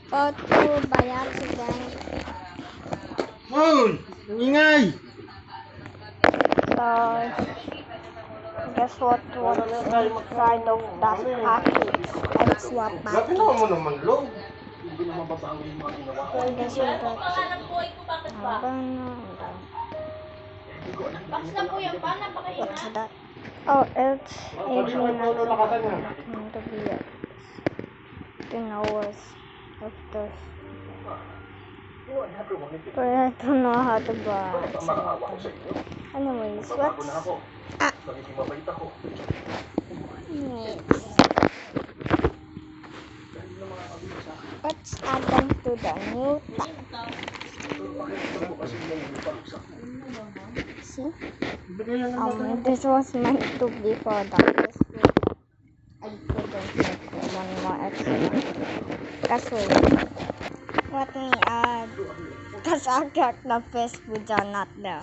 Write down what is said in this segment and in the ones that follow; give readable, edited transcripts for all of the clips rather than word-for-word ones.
Go to Bayatsi Bank. Phone! Ingay! So, guess what's inside of that package? Let's swap Lapit package. naman mo naman, Lo. Hindi naman babago yung mga ginawa ko. Guess what that What's that? Oh, it's to be hours of this. But I don't know how to buy. Anyways, let's add them to the new tab. See? This was meant to be for the Facebook. I couldn't make one more extra. That's why. Let me add, because I got the Facebook are not there.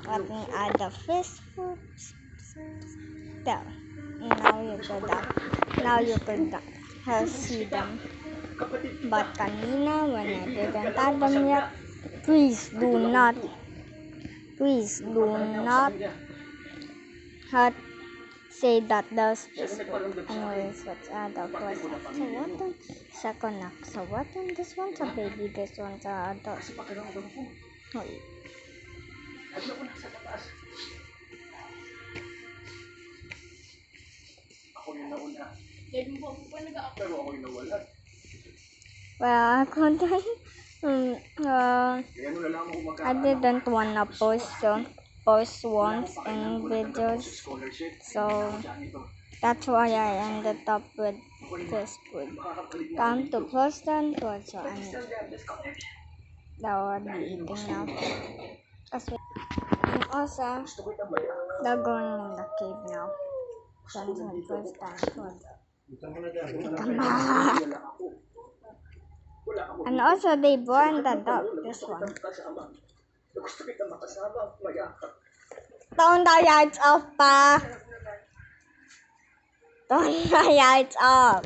Let me add the Facebook there. Now you could see them. But kanina, when I didn't add them yet, please do not say that there's Facebook. Anyways, let's add the first app. So what the second app? So what then? This one's a baby, this one's a adult. Wait. Well, I couldn't. I didn't wanna post once in videos, so that's why I ended up with this one. Time to post them to also and that would be eating now. And also they're going in the cave now. That's the first time come back. And also they born the dog, this one. Don't the lights off, pa. Don't the lights off.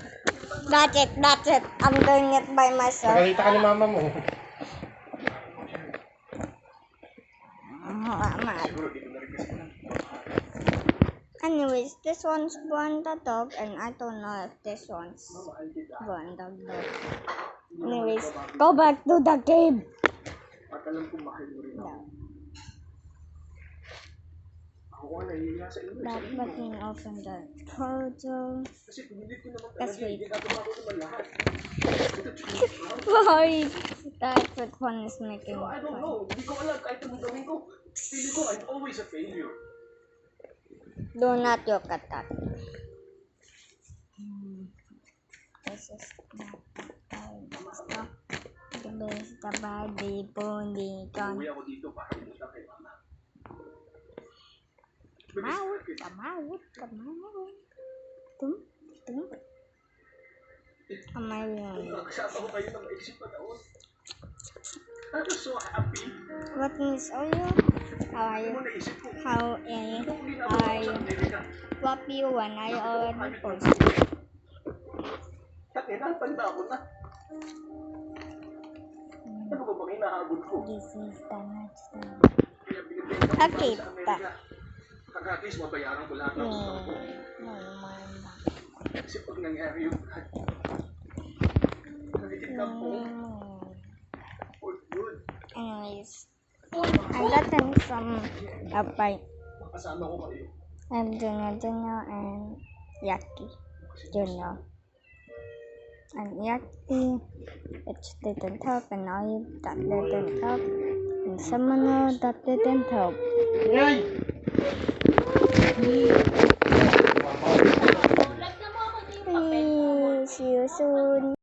That's it. I'm doing it by myself. Nagalita ka ni mama mo. Anyways, this one's born the dog, and I don't know if this one's born the dog. Anyways, go back to the cave. No. Let me open the portal. Let's wait. Why? That one is making me Do not look at that. This is not stuff. This is the body pony gun. Mouth. Am I wrong? What is Oyo? How are you? I swap you when I already posted. This is the next time. Okay, back. Kasi pag nangyari yung anyways, I got them some bite. I'm Junior and Yaki Junior. And Yaki, it didn't help, and I that didn't help, and someone else that didn't help.